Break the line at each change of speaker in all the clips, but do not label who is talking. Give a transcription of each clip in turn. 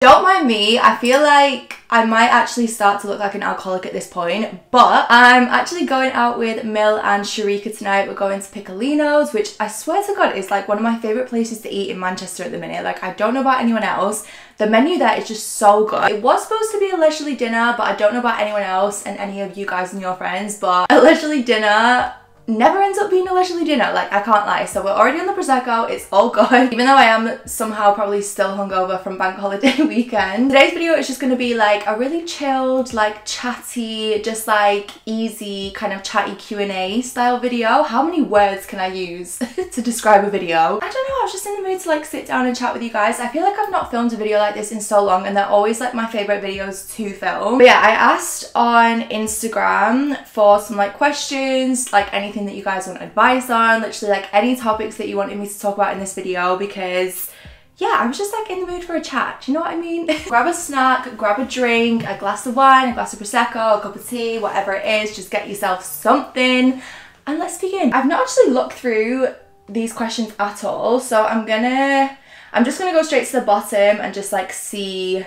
Don't mind me, I feel like I might actually start to look like an alcoholic at this point, but I'm actually going out with Mill and Sharika tonight. We're going to Piccolino's, which I swear to God is like one of my favourite places to eat in Manchester at the minute. Like, I don't know about anyone else. The menu there is just so good. It was supposed to be a leisurely dinner, but I don't know about anyone else and any of you guys and your friends, but a leisurely dinner never ends up being a leisurely dinner, like, I can't lie. So we're already on the Prosecco, it's all good, even though I am somehow probably still hungover from bank holiday weekend. Today's video is just going to be like a really chilled, like chatty, just like easy kind of chatty Q&A style video. How many words can I use to describe a video? I don't know, I was just in the mood to like sit down and chat with you guys. I feel like I've not filmed a video like this in so long, and they're always like my favourite videos to film. But yeah, I asked on Instagram for some like questions, like anything that you guys want advice on, literally like any topics that you wanted me to talk about in this video, because yeah, I was just like in the mood for a chat, do you know what I mean? Grab a snack, grab a drink, a glass of wine, a glass of Prosecco, a cup of tea, whatever it is, just get yourself something and let's begin. I've not actually looked through these questions at all, so I'm just gonna go straight to the bottom and just like see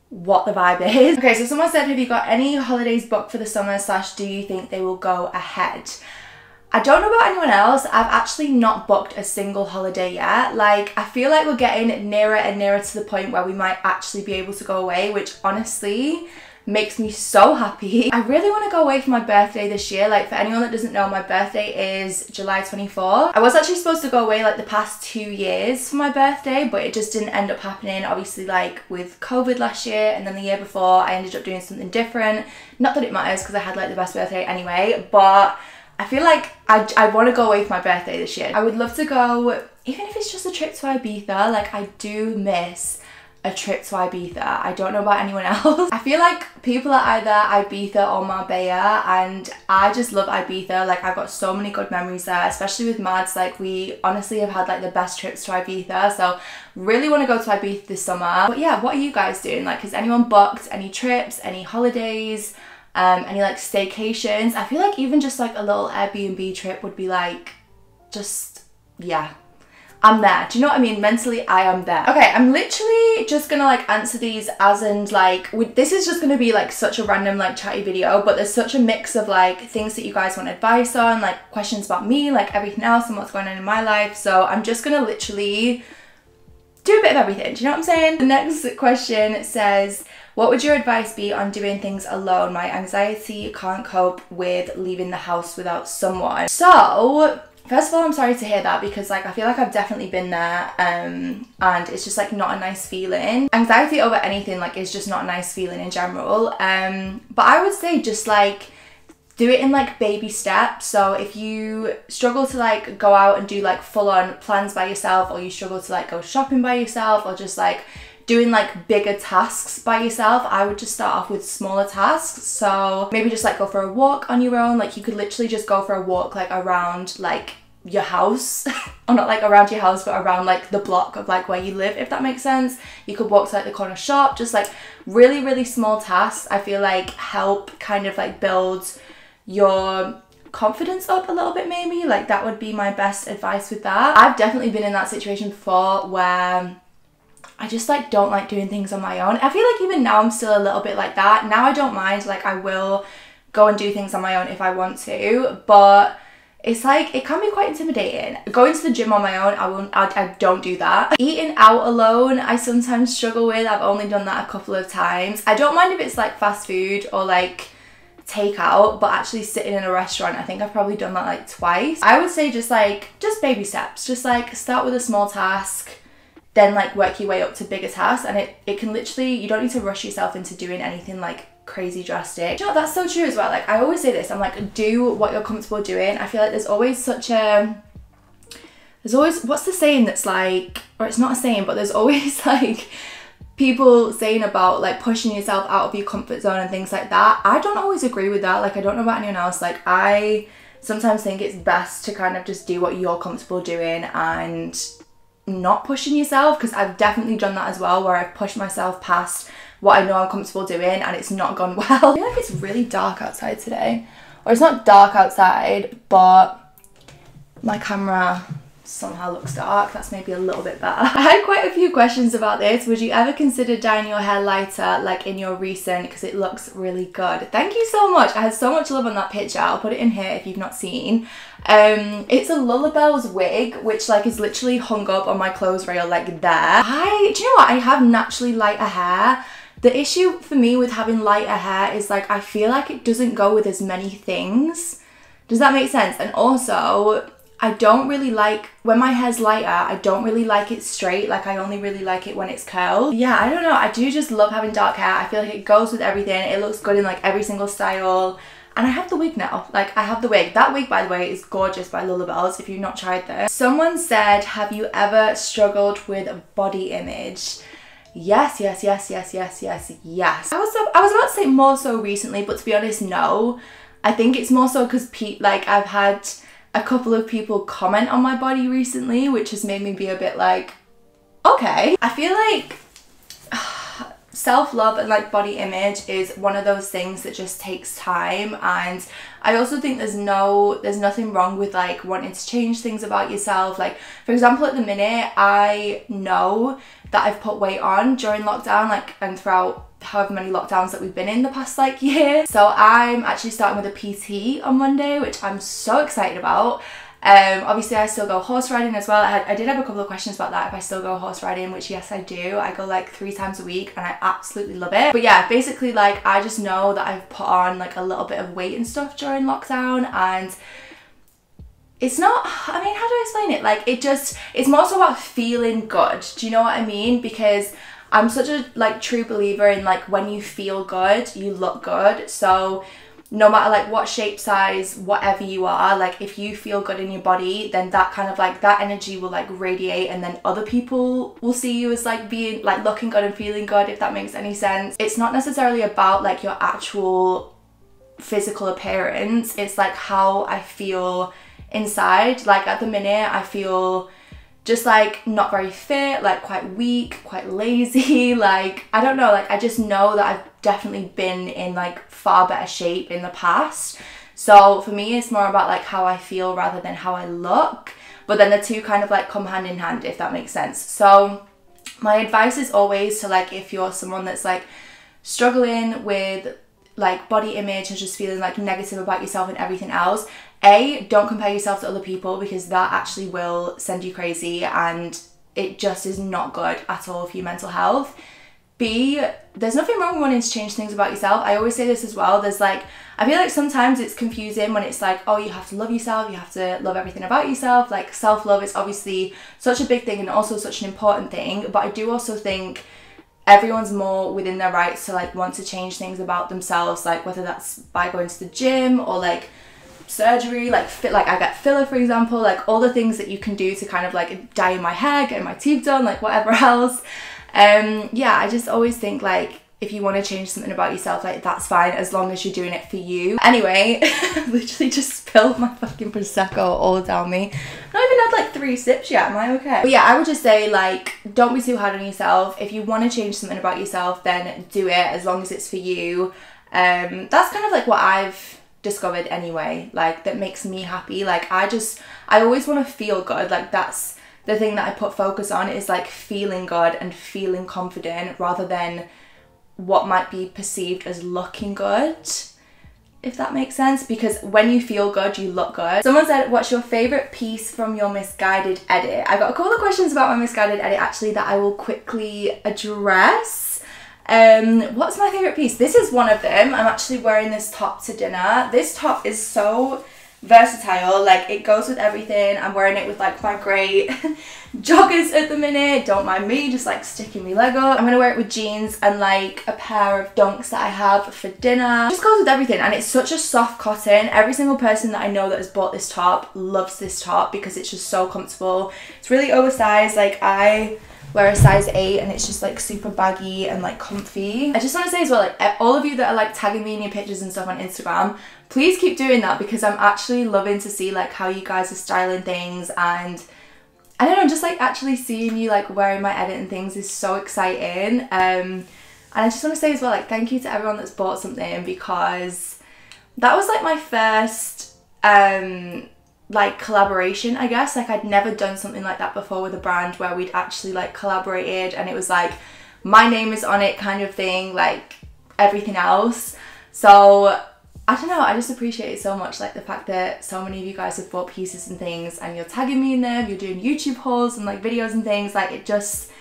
what the vibe is. Okay, so someone said, have you got any holidays booked for the summer / do you think they will go ahead? I don't know about anyone else, I've actually not booked a single holiday yet. Like, I feel like we're getting nearer and nearer to the point where we might actually be able to go away, which honestly makes me so happy. I really want to go away for my birthday this year. Like, for anyone that doesn't know, my birthday is July 24th. I was actually supposed to go away like the past 2 years for my birthday, but it just didn't end up happening. Obviously, like with COVID last year and then the year before, I ended up doing something different. Not that it matters because I had like the best birthday anyway, but I feel like I want to go away for my birthday this year. I would love to go, even if it's just a trip to Ibiza. Like, I do miss a trip to Ibiza. I don't know about anyone else. I feel like people are either Ibiza or Marbella, and I just love Ibiza. Like, I've got so many good memories there, especially with Mads. Like, we honestly have had like the best trips to Ibiza, so really want to go to Ibiza this summer. But yeah, what are you guys doing? Like, has anyone booked any trips, any holidays? Any like staycations? I feel like even just like a little Airbnb trip would be like, just, yeah, I'm there. Do you know what I mean? Mentally, I am there. Okay, I'm literally just gonna like answer these as in like, this is just gonna be like such a random like chatty video, but there's such a mix of like things that you guys want advice on, like questions about me, like everything else and what's going on in my life. So I'm just gonna literally do a bit of everything. Do you know what I'm saying? The next question says, what would your advice be on doing things alone? My anxiety can't cope with leaving the house without someone. So, first of all, I'm sorry to hear that, because like I feel like I've definitely been there, and it's just like not a nice feeling. Anxiety over anything like is just not a nice feeling in general. But I would say just like do it in like baby steps. So if you struggle to like go out and do like full-on plans by yourself, or you struggle to like go shopping by yourself, or just like doing like bigger tasks by yourself, I would just start off with smaller tasks. So maybe just like go for a walk on your own. Like, you could literally just go for a walk like around like your house or not like around your house, but around like the block of like where you live, if that makes sense. You could walk to like the corner shop. Just like really small tasks, I feel like help kind of like build your confidence up a little bit. Maybe like that would be my best advice with that. I've definitely been in that situation before where I just like don't like doing things on my own. I feel like even now I'm still a little bit like that. Now I don't mind, like I will go and do things on my own if I want to, but it's like it can be quite intimidating. Going to the gym on my own, I don't do that. Eating out alone, I sometimes struggle with. I've only done that a couple of times. I don't mind if it's like fast food or like takeout, but actually sitting in a restaurant, I think I've probably done that like twice. I would say just baby steps. Just like start with a small task, then like work your way up to bigger tasks, and it can literally, you don't need to rush yourself into doing anything like crazy drastic. You know, that's so true as well. Like I always say this, I'm like, do what you're comfortable doing. I feel like there's always what's the saying that's like, or it's not a saying, but there's always like people saying about like pushing yourself out of your comfort zone and things like that. I don't always agree with that. Like, I don't know about anyone else. Like, I sometimes think it's best to kind of just do what you're comfortable doing and not pushing yourself, because I've definitely done that as well, where I've pushed myself past what I know I'm comfortable doing and it's not gone well. I feel like it's really dark outside today, or it's not dark outside, but my camera somehow looks dark. That's maybe a little bit better. I had quite a few questions about this. Would you ever consider dyeing your hair lighter like in your recent, because it looks really good? Thank you so much. I had so much love on that picture. I'll put it in here if you've not seen. It's a Lullabelle's wig, which like is literally hung up on my clothes rail like there. Do you know what? I have naturally lighter hair. The issue for me with having lighter hair is like I feel like it doesn't go with as many things. Does that make sense? And also, I don't really like, when my hair's lighter, I don't really like it straight. Like I only really like it when it's curled. Yeah, I don't know. I do just love having dark hair. I feel like it goes with everything. It looks good in like every single style. And I have the wig now. Like I have the wig. That wig, by the way, is gorgeous by Lullabelle's if you've not tried this. Someone said, have you ever struggled with body image? Yes, yes, yes, yes, yes, yes, yes. I was about to say more so recently, but to be honest, no. I think it's more so because like I've had a couple of people comment on my body recently, which has made me be a bit like, okay. I feel like self-love and like body image is one of those things that just takes time, and I also think there's nothing wrong with like wanting to change things about yourself. Like for example, at the minute I know that I've put weight on during lockdown, like, and throughout however many lockdowns that we've been in the past like year. So I'm actually starting with a PT on Monday, which I'm so excited about. Obviously I still go horse riding as well. I did have a couple of questions about that, if I still go horse riding, which yes I do. I go like 3 times a week and I absolutely love it. But yeah, basically like I just know that I've put on like a little bit of weight and stuff during lockdown, and it's not, I mean, how do I explain it? Like it's more so about feeling good. Do you know what I mean? Because I'm such a like true believer in like when you feel good, you look good. So no matter like what shape, size, whatever you are, like if you feel good in your body, then that kind of like that energy will like radiate, and then other people will see you as like being like looking good and feeling good, if that makes any sense. It's not necessarily about like your actual physical appearance. It's like how I feel inside. Like at the minute I feel just like not very fit, like quite weak, quite lazy. Like I don't know, like I just know that I've definitely been in like far better shape in the past. So for me it's more about like how I feel rather than how I look, but then the two kind of like come hand in hand, if that makes sense. So my advice is always to like, if you're someone that's like struggling with like body image and just feeling like negative about yourself and everything else, don't compare yourself to other people, because that actually will send you crazy and it just is not good at all for your mental health. B, there's nothing wrong with wanting to change things about yourself. I always say this as well. There's like, I feel like sometimes it's confusing when it's like, oh, you have to love yourself, you have to love everything about yourself. Like self-love is obviously such a big thing and also such an important thing, but I do also think everyone's more within their rights to like want to change things about themselves, like whether that's by going to the gym or like surgery, like like I get filler for example, like all the things that you can do to kind of like dye my hair, getting my teeth done, like whatever else. Yeah, I just always think like if you want to change something about yourself, like that's fine as long as you're doing it for you. Anyway, literally just spilled my fucking Prosecco all down me. I've not even had like 3 sips yet, am I okay? But yeah, I would just say like, don't be too hard on yourself. If you want to change something about yourself, then do it as long as it's for you. That's kind of like what I've discovered anyway, like that makes me happy. Like I always want to feel good. Like that's the thing that I put focus on, is like feeling good and feeling confident rather than what might be perceived as looking good, if that makes sense. Because when you feel good, you look good. Someone said, what's your favorite piece from your Misguided edit? I got a couple of questions about my Misguided edit actually that I will quickly address. What's my favorite piece? This is one of them. I'm actually wearing this top to dinner. This top is so versatile, like it goes with everything. I'm wearing it with like my great joggers at the minute, don't mind me just like sticking my leg up. I'm gonna wear it with jeans and like a pair of dunks that I have for dinner. It just goes with everything, and it's such a soft cotton. Every single person that I know that has bought this top loves this top because it's just so comfortable. It's really oversized. Like I wear a size 8 and it's just like super baggy and like comfy. I just want to say as well, like all of you that are like tagging me in your pictures and stuff on Instagram, please keep doing that, because I'm actually loving to see like how you guys are styling things, and I don't know, just like actually seeing you like wearing my edit and things is so exciting. And I just want to say as well, like thank you to everyone that's bought something, because that was like my first like collaboration, I guess. Like I'd never done something like that before with a brand where we'd actually like collaborated and it was like my name is on it kind of thing, like everything else. So I don't know, I just appreciate it so much, like the fact that so many of you guys have bought pieces and things and you're tagging me in them, you're doing YouTube hauls and like videos and things, like it just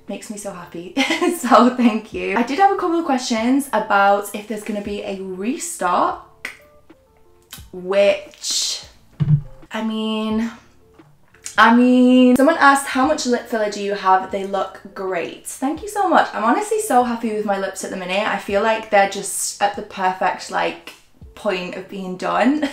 makes me so happy. So thank you. I did have a couple of questions about if there's going to be a restock, which I mean someone asked how much lip filler do you have? They look great. Thank you so much. I'm honestly so happy with my lips at the minute. I feel like they're just at the perfect like point of being done.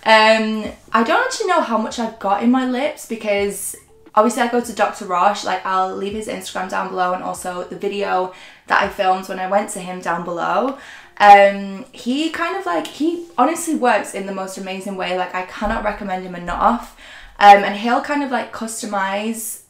I don't actually know how much I've got in my lips because obviously I go to Dr. Roche, like I'll leave his Instagram down below and also the video that I filmed when I went to him down below. He kind of like, he honestly works in the most amazing way, like I cannot recommend him enough. And he'll kind of like customize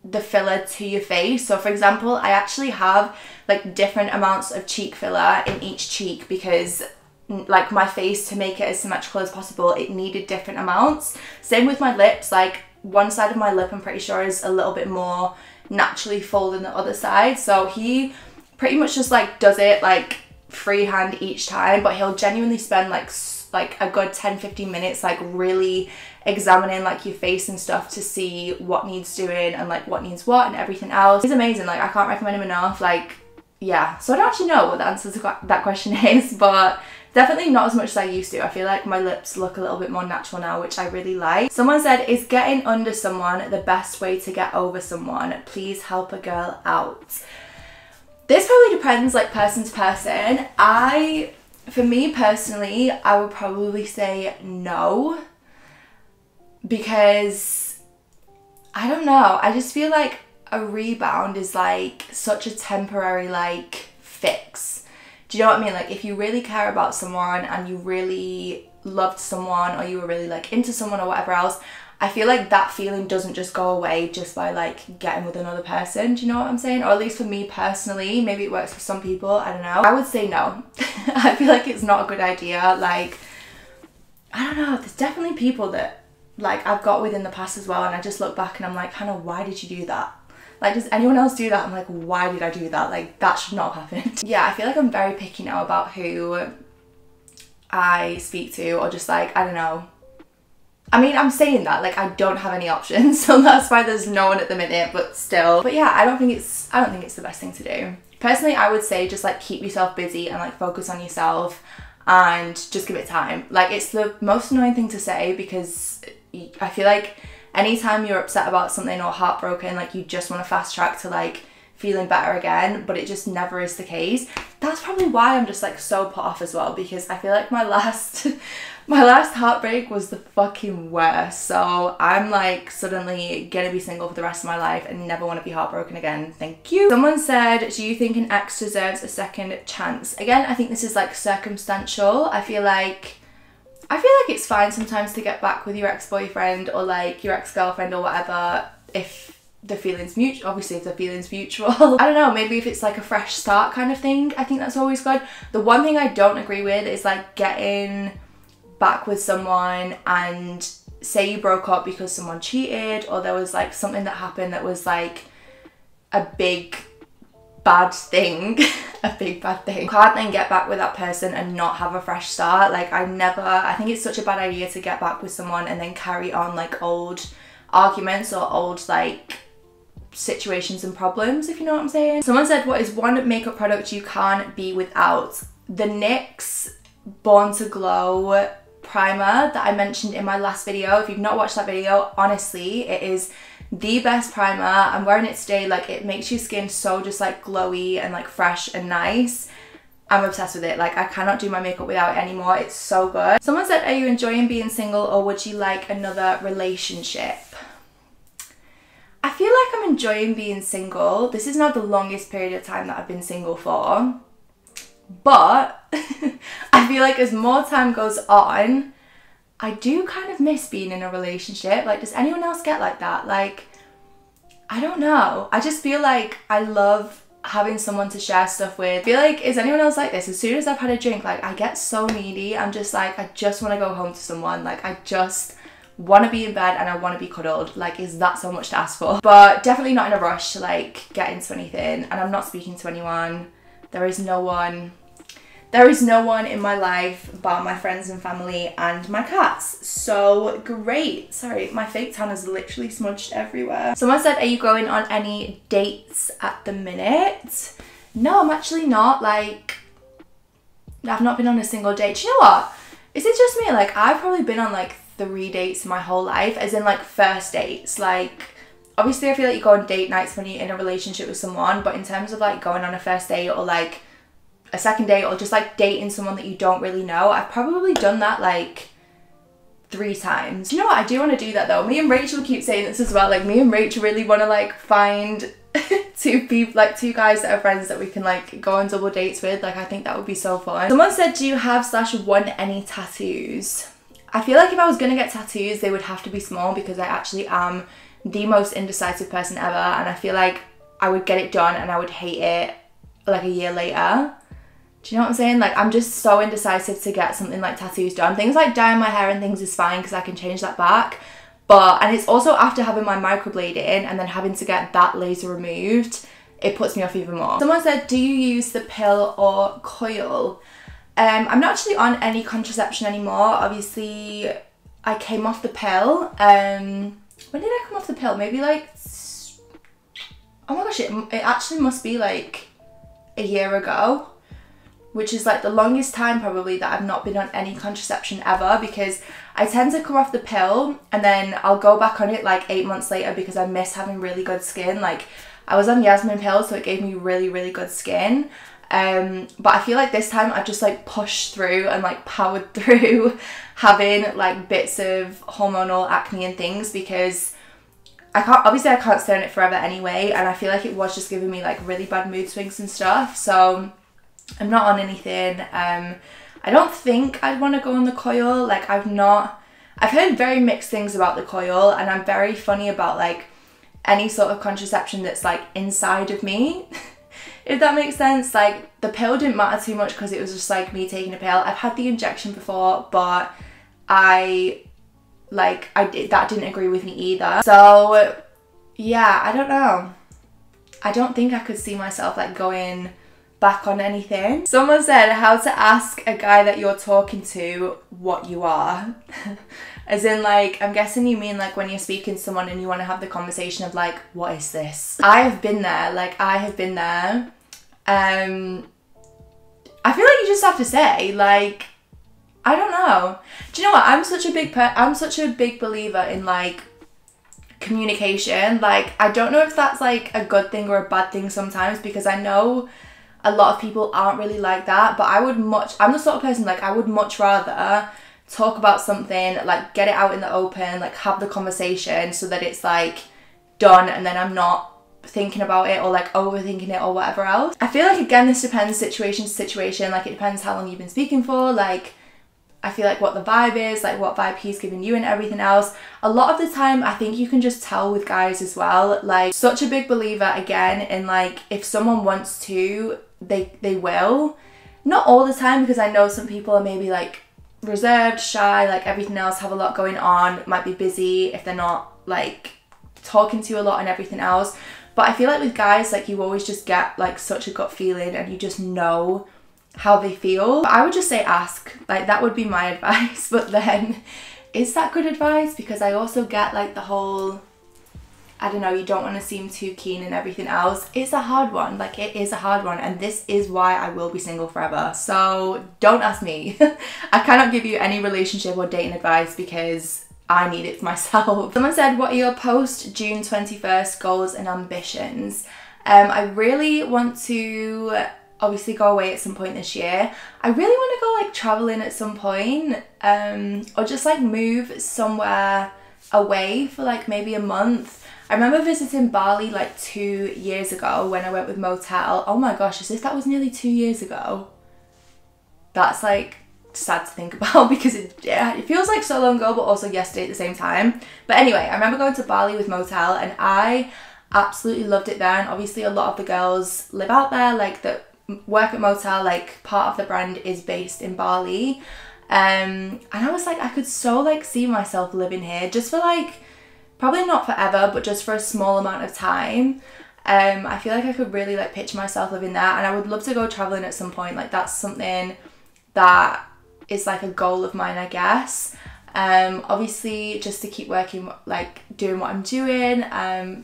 the filler to your face. So for example, I actually have like different amounts of cheek filler in each cheek because like my face, to make it as symmetrical as possible, it needed different amounts. Same with my lips, like one side of my lip I'm pretty sure is a little bit more naturally full than the other side. So he pretty much just like does it like freehand each time, but he'll genuinely spend like a good 10-15 minutes like really examining like your face and stuff to see what needs doing and like what needs what and everything else. He's amazing, like I can't recommend him enough. Like yeah, so I don't actually know what the answer to that question is, but definitely not as much as I used to. I feel like my lips look a little bit more natural now, which I really like. Someone said, is getting under someone the best way to get over someone? Please help a girl out. This probably depends like person to person. For me personally, I would probably say no, because I don't know, I just feel like a rebound is like such a temporary like fix. Do you know what I mean? Like if you really care about someone and you really loved someone or you were really like into someone or whatever else, I feel like that feeling doesn't just go away just by like getting with another person. Do you know what I'm saying? Or at least for me personally, maybe it works for some people, I don't know. I would say no. I feel like it's not a good idea. Like, I don't know, there's definitely people that like I've got with in the past as well and I just look back and I'm like, Hannah, why did you do that? Like, does anyone else do that? I'm like, why did I do that? Like, that should not have happened. Yeah, I feel like I'm very picky now about who I speak to, or just like, I don't know. I mean, I'm saying that, like, I don't have any options, so that's why there's no one at the minute, but still. But yeah, I don't think it's the best thing to do. Personally, I would say just like keep yourself busy and like focus on yourself and just give it time. Like, it's the most annoying thing to say because I feel like anytime you're upset about something or heartbroken, like you just want to fast track to like feeling better again, but it just never is the case. That's probably why I'm just like so put off as well, because I feel like my last heartbreak was the fucking worst. So I'm like suddenly gonna be single for the rest of my life and never want to be heartbroken again. Thank you. Someone said, do you think an ex deserves a second chance? Again, I think this is like circumstantial. I feel like it's fine sometimes to get back with your ex-boyfriend or like your ex-girlfriend or whatever if the feeling's mutual. Obviously if the feeling's mutual. I don't know, maybe if it's like a fresh start kind of thing, I think that's always good. The one thing I don't agree with is like getting back with someone and say you broke up because someone cheated or there was like something that happened that was like a big bad thing. A big bad thing. You can't then get back with that person and not have a fresh start. Like I think it's such a bad idea to get back with someone and then carry on like old arguments or old like situations and problems, if you know what I'm saying. Someone said, what is one makeup product you can't be without? The NYX Born to Glow primer that I mentioned in my last video. If you've not watched that video, honestly, it is the best primer. I'm wearing it today. Like, it makes your skin so just like glowy and like fresh and nice. I'm obsessed with it. Like, I cannot do my makeup without it anymore. It's so good. Someone said, are you enjoying being single or would you like another relationship? I feel like I'm enjoying being single. This is not the longest period of time that I've been single for, but I feel like as more time goes on, I do kind of miss being in a relationship. Like, does anyone else get like that? Like, I don't know. I just feel like I love having someone to share stuff with. I feel like, is anyone else like this? As soon as I've had a drink, like, I get so needy. I'm just like, I just want to go home to someone. Like, I just want to be in bed and I want to be cuddled. Like, is that so much to ask for? But definitely not in a rush to like get into anything, and I'm not speaking to anyone. There is no one in my life but my friends and family and my cats. So great. Sorry, my fake tan is literally smudged everywhere. Someone said, are you going on any dates at the minute? No, I'm actually not. Like, I've not been on a single date. Do you know what? Is it just me? Like, I've probably been on like 3 dates my whole life, as in like first dates. Like, obviously I feel like you go on date nights when you're in a relationship with someone, but in terms of like going on a first date or like a second date or just like dating someone that you don't really know, I've probably done that like 3 times. You know what? I do want to do that though. Me and Rachel keep saying this as well. Like, me and Rachel really want to like find 2 people, like 2 guys that are friends that we can like go on double dates with. Like, I think that would be so fun. Someone said, do you have / want any tattoos? I feel like if I was gonna get tattoos, they would have to be small, because I actually am the most indecisive person ever, and I feel like I would get it done and I would hate it like a year later. Do you know what I'm saying? Like, I'm just so indecisive to get something like tattoos done. Things like dyeing my hair and things is fine because I can change that back. But, and it's also after having my microblading and then having to get that laser removed, it puts me off even more. Someone said, do you use the pill or coil? I'm not actually on any contraception anymore. Obviously, I came off the pill. When did I come off the pill? Maybe like, oh my gosh, it actually must be like a year ago, which is like the longest time probably that I've not been on any contraception ever, because I tend to come off the pill and then I'll go back on it like 8 months later because I miss having really good skin. Like, I was on Yasmin pills, so it gave me really, really good skin. But I feel like this time I just like pushed through and like powered through having like bits of hormonal acne and things, because I can't stay on it forever anyway, and I feel like it was just giving me like really bad mood swings and stuff. So I'm not on anything. I don't think I'd want to go on the coil. Like, I've heard very mixed things about the coil, and I'm very funny about like any sort of contraception that's like inside of me. If that makes sense. Like, the pill didn't matter too much because it was just like me taking a pill. I've had the injection before, but that didn't agree with me either. So yeah, I don't know. I don't think I could see myself like going back on anything. Someone said, how to ask a guy that you're talking to what you are. As in, like, I'm guessing you mean like when you're speaking to someone and you want to have the conversation of like, what is this? I have been there. Like, I have been there. I feel like you just have to say, like, I don't know. Do you know what? I'm such a big believer in like communication. Like, I don't know if that's like a good thing or a bad thing sometimes, because I know a lot of people aren't really like that, but I'm the sort of person, like, I would much rather talk about something, like get it out in the open, like have the conversation so that it's like done, and then I'm not thinking about it or like overthinking it or whatever else. I feel like, again, this depends situation to situation. Like, it depends how long you've been speaking for. Like, I feel like what the vibe is, like what vibe he's giving you and everything else. A lot of the time, I think you can just tell with guys as well. Like, such a big believer, again, in like, if someone wants to, they will. Not all the time, because I know some people are maybe like reserved, shy, like everything else, have a lot going on, might be busy if they're not like talking to you a lot and everything else. But I feel like with guys, like, you always just get like such a gut feeling and you just know how they feel. But I would just say ask. Like, that would be my advice. But then, is that good advice? Because I also get like the whole, I don't know, you don't want to seem too keen and everything else. It's a hard one. Like, it is a hard one, and this is why I will be single forever. So don't ask me. I cannot give you any relationship or dating advice because I need it for myself. Someone said, what are your post June 21st goals and ambitions? I really want to obviously go away at some point this year. I really want to go like traveling at some point, or just like move somewhere away for like maybe a month. I remember visiting Bali like 2 years ago when I went with Motel. Oh my gosh, as if that was nearly 2 years ago. That's like sad to think about because it feels like so long ago, but also yesterday at the same time. But anyway, I remember going to Bali with Motel and I absolutely loved it there. And obviously a lot of the girls live out there, like that work at Motel, like part of the brand is based in Bali. And I was like, I could so like see myself living here just for like, probably not forever, but just for a small amount of time. I feel like I could really like picture myself living there, and I would love to go traveling at some point. Like that's something that is like a goal of mine, I guess. Obviously just to keep working, like doing what I'm doing,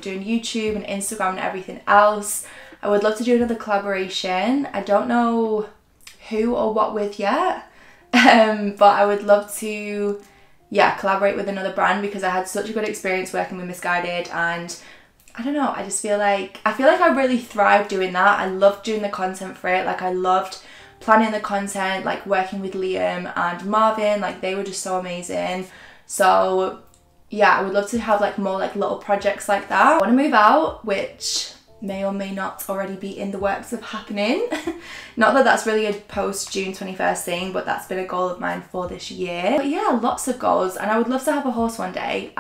doing YouTube and Instagram and everything else. I would love to do another collaboration. I don't know who or what with yet, but I would love to, yeah, collaborate with another brand, because I had such a good experience working with Misguided, and I don't know, I just feel like I really thrived doing that. I loved doing the content for it. Like I loved planning the content, like working with Liam and Marvin, like they were just so amazing. So yeah, I would love to have like more like little projects like that. I want to move out, which may or may not already be in the works of happening. Not that that's really a post June 21st thing, but that's been a goal of mine for this year. But yeah, lots of goals, and I would love to have a horse one day.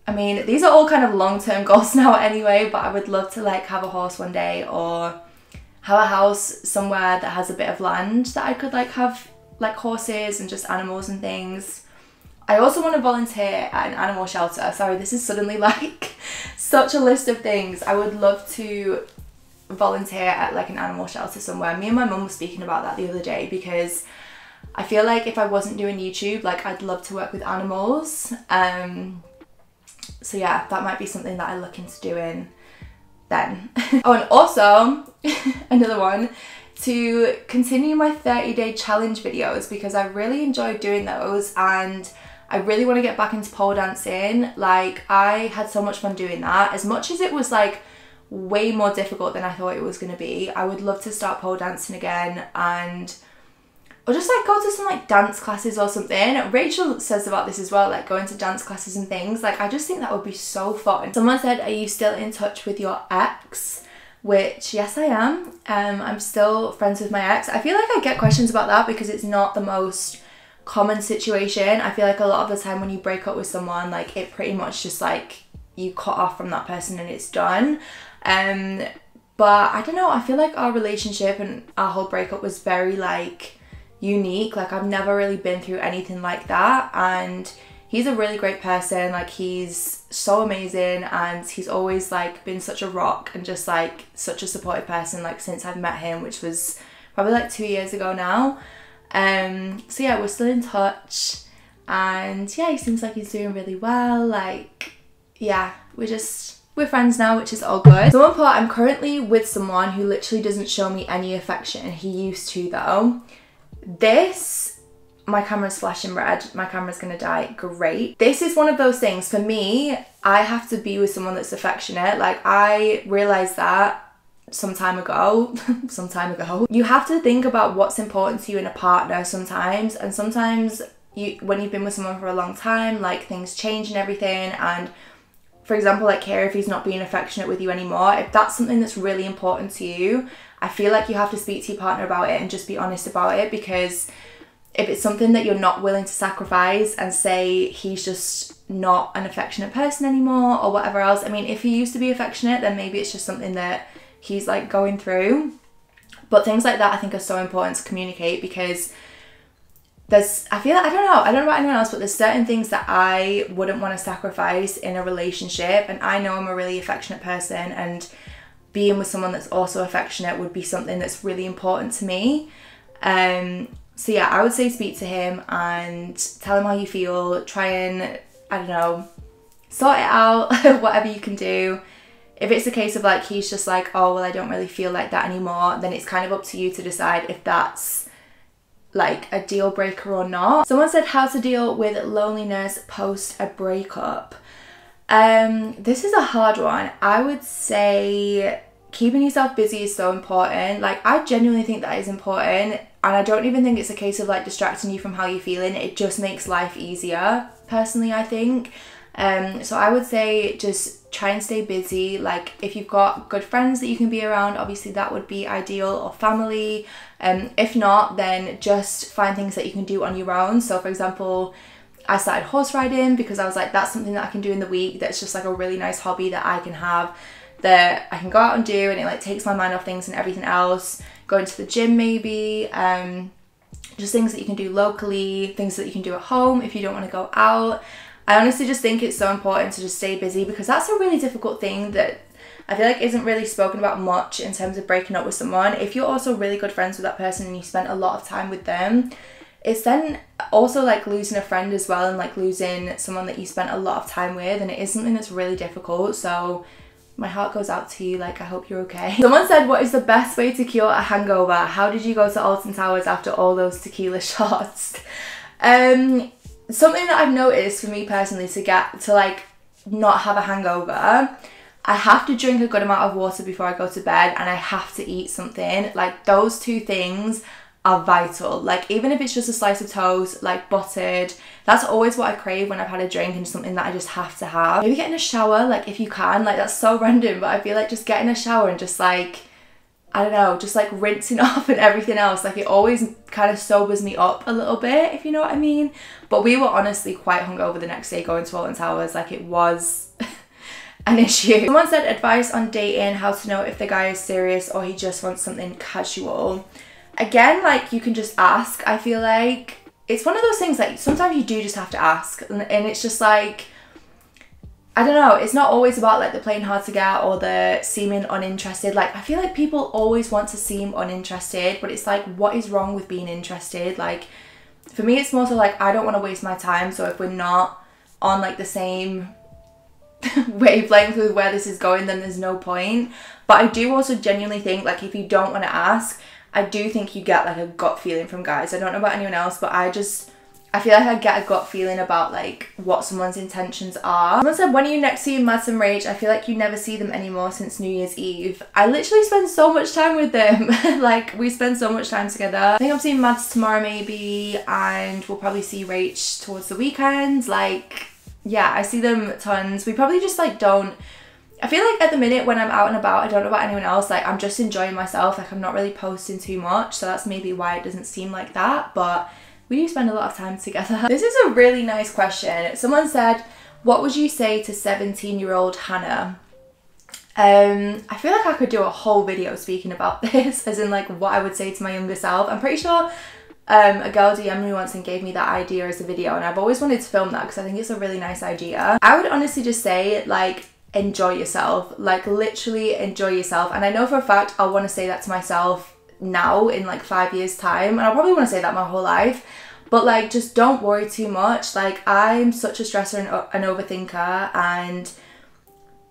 I mean, these are all kind of long-term goals now anyway, but I would love to like have a horse one day, or have a house somewhere that has a bit of land that I could like have like horses and just animals and things. I also want to volunteer at an animal shelter. Sorry, this is suddenly like such a list of things. I would love to volunteer at like an animal shelter somewhere. Me and my mum were speaking about that the other day, because I feel like if I wasn't doing YouTube, like I'd love to work with animals. So yeah, that might be something that I look into doing then. Oh, and also another one, to continue my 30-day challenge videos, because I really enjoyed doing those, and I really want to get back into pole dancing. Like I had so much fun doing that. As much as it was like way more difficult than I thought it was going to be, I would love to start pole dancing again, and or just like go to some like dance classes or something. Rachel says about this as well, like going to dance classes and things. Like I just think that would be so fun. Someone said, are you still in touch with your ex? Which yes, I am. I'm still friends with my ex. I feel like I get questions about that because it's not the most common situation. I feel like a lot of the time when you break up with someone, like it pretty much just like you cut off from that person and it's done. But I don't know, I feel like our relationship and our whole breakup was very like unique. Like I've never really been through anything like that, and he's a really great person. Like he's so amazing, and he's always like been such a rock and just like such a supportive person, like since I've met him, which was probably like 2 years ago now. So yeah, we're still in touch, and yeah, he seems like he's doing really well. Like yeah, we're friends now, which is all good. Someone put, I'm currently with someone who literally doesn't show me any affection. He used to though. This, my camera's flashing red, my camera's gonna die, great. This is one of those things, for me, I have to be with someone that's affectionate. Like I realized that some time ago. You have to think about what's important to you in a partner sometimes, and sometimes when you've been with someone for a long time, like things change and everything, and for example, like here, if he's not being affectionate with you anymore, if that's something that's really important to you, I feel like you have to speak to your partner about it and just be honest about it, because if it's something that you're not willing to sacrifice and say he's just not an affectionate person anymore or whatever else, I mean, if he used to be affectionate, then maybe it's just something that he's like going through. But things like that I think are so important to communicate, because I feel like, I don't know about anyone else, but there's certain things that I wouldn't want to sacrifice in a relationship, and I know I'm a really affectionate person, and being with someone that's also affectionate would be something that's really important to me. So yeah, I would say speak to him and tell him how you feel, try and, I don't know, sort it out, whatever you can do. If it's a case of like, he's just like, oh, well, I don't really feel like that anymore, then it's kind of up to you to decide if that's like a deal breaker or not. Someone said how to deal with loneliness post a breakup. This is a hard one. I would say keeping yourself busy is so important. Like I genuinely think that is important, and I don't even think it's a case of like distracting you from how you're feeling. It just makes life easier, personally, I think. So I would say just try and stay busy. Like if you've got good friends that you can be around, obviously that would be ideal, or family. If not, then just find things that you can do on your own. So for example, I started horse riding because I was like, that's something that I can do in the week, that's just like a really nice hobby that I can have, that I can go out and do, and it like takes my mind off things and everything else. Going to the gym maybe, just things that you can do locally, things that you can do at home if you don't want to go out. I honestly just think it's so important to just stay busy, because that's a really difficult thing that I feel like isn't really spoken about much in terms of breaking up with someone. If you're also really good friends with that person and you spent a lot of time with them, it's then also like losing a friend as well, and like losing someone that you spent a lot of time with, and it is something that's really difficult. So my heart goes out to you, like I hope you're okay. Someone said, what is the best way to cure a hangover? How did you go to Alton Towers after all those tequila shots? Something that I've noticed for me personally to like not have a hangover, I have to drink a good amount of water before I go to bed, and I have to eat something. Like those two things are vital. Like even if it's just a slice of toast, like buttered, that's always what I crave when I've had a drink, and something that I just have to have. Maybe get in a shower, like if you can, like that's so random, but I feel like just get in a shower and just like, I don't know, just like rinsing off and everything else, like it always kind of sobers me up a little bit, if you know what I mean. But we were honestly quite hungover the next day going to Alton Towers, like it was an issue. Someone said, advice on dating, how to know if the guy is serious or he just wants something casual. Again, like you can just ask. I feel like it's one of those things that sometimes you do just have to ask, and it's just like, I don't know, it's not always about like the playing hard to get or the seeming uninterested. Like I feel like people always want to seem uninterested, but it's like, what is wrong with being interested? Like for me, it's more so like, I don't want to waste my time, so if we're not on like the same wavelength with where this is going, then there's no point. But I do also genuinely think like if you don't want to ask, I do think you get like a gut feeling from guys. I don't know about anyone else, but I feel like I get a gut feeling about like what someone's intentions are. Someone said, when are you next seeing Mads and Rach? I feel like you never see them anymore since New Year's Eve. I literally spend so much time with them. Like we spend so much time together. I think I'm seeing Mads tomorrow maybe, and we'll probably see Rach towards the weekend. Like yeah, I see them tons. We probably just like don't, I feel like at the minute when I'm out and about, I don't know about anyone else, like I'm just enjoying myself, like I'm not really posting too much, so that's maybe why it doesn't seem like that, but we do spend a lot of time together. This is a really nice question. Someone said, what would you say to 17-year-old Hannah? I feel like I could do a whole video speaking about this, as in like what I would say to my younger self. I'm pretty sure a girl DM'd me once and gave me that idea as a video, and I've always wanted to film that because I think it's a really nice idea. I would honestly just say like, enjoy yourself, like literally enjoy yourself. And I know for a fact I'll want to say that to myself now in like 5 years time, and I'll probably want to say that my whole life, but like just don't worry too much. Like I'm such a stressor and an overthinker, and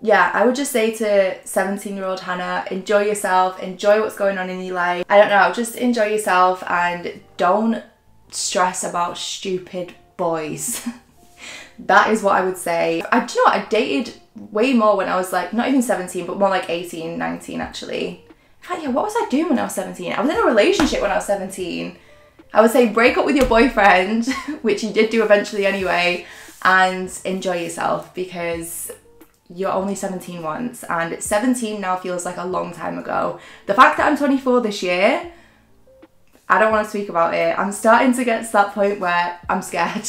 yeah, I would just say to 17-year-old Hannah, enjoy yourself, enjoy what's going on in your life. I don't know, just enjoy yourself and don't stress about stupid boys. That is what I would say. Do you know what? I dated way more when I was like, not even 17, but more like 18, 19 actually. In fact, yeah, what was I doing when I was 17? I was in a relationship when I was 17. I would say break up with your boyfriend, which you did do eventually anyway, and enjoy yourself, because you're only 17 once, and 17 now feels like a long time ago. The fact that I'm 24 this year, I don't want to speak about it. I'm starting to get to that point where I'm scared.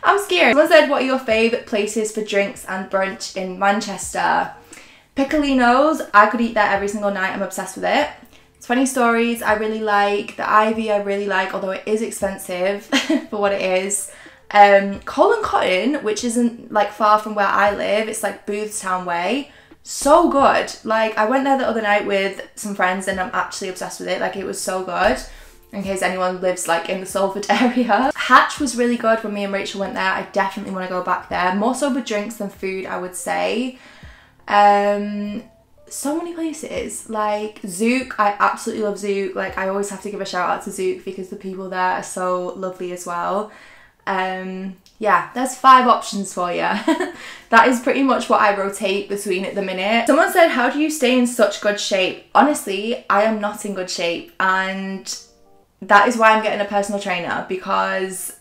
I'm scared. Someone said, what are your favourite places for drinks and brunch in Manchester? Piccolino's, I could eat there every single night. I'm obsessed with it. 20 Stories, I really like. The Ivy, I really like, although it is expensive for what it is. Coil and Cotton, which isn't like far from where I live. It's like Boothstown way. So good. Like I went there the other night with some friends and I'm actually obsessed with it. Like it was so good. In case anyone lives like in the Salford area. Hatch was really good when me and Rachel went there. I definitely want to go back there. More so with drinks than food, I would say. So many places. Like Zouk, I absolutely love Zouk. Like I always have to give a shout out to Zouk because the people there are so lovely as well. Yeah, there's 5 options for you. That is pretty much what I rotate between at the minute. Someone said, how do you stay in such good shape? Honestly, I am not in good shape, and that is why I'm getting a personal trainer, because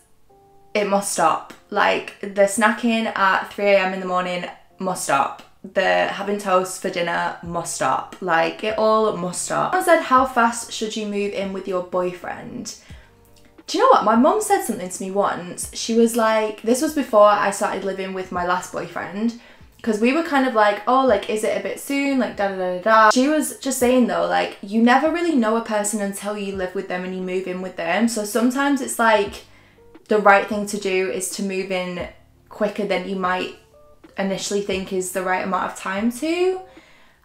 it must stop. Like the snacking at 3 AM in the morning must stop. The having toast for dinner must stop. Like it all must stop. Someone said, how fast should you move in with your boyfriend? Do you know what? My mum said something to me once. She was like, this was before I started living with my last boyfriend, because we were kind of like, oh, like, is it a bit soon, like, da da da da. She was just saying though, like, you never really know a person until you live with them and you move in with them. So sometimes it's like the right thing to do is to move in quicker than you might initially think is the right amount of time to.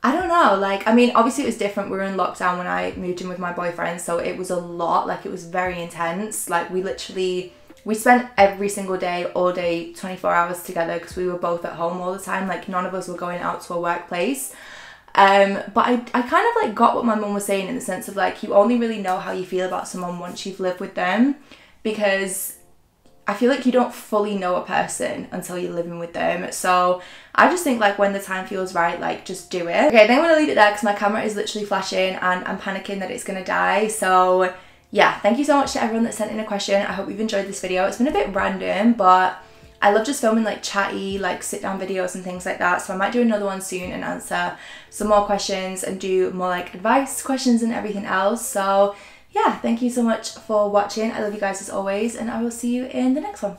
I don't know, like, I mean, obviously it was different. We were in lockdown when I moved in with my boyfriend, so it was a lot, like, it was very intense. Like, we spent every single day, all day, 24 hours together, because we were both at home all the time. Like, none of us were going out to a workplace. But I kind of like got what my mum was saying, in the sense of like, you only really know how you feel about someone once you've lived with them, because I feel like you don't fully know a person until you're living with them. So I just think like when the time feels right, like just do it. Okay, I think I'm gonna leave it there because my camera is literally flashing and I'm panicking that it's gonna die. So yeah, thank you so much to everyone that sent in a question. I hope you've enjoyed this video. It's been a bit random, but I love just filming like chatty, like sit down videos and things like that. So I might do another one soon and answer some more questions and do more like advice questions and everything else. So yeah, thank you so much for watching. I love you guys as always, and I will see you in the next one.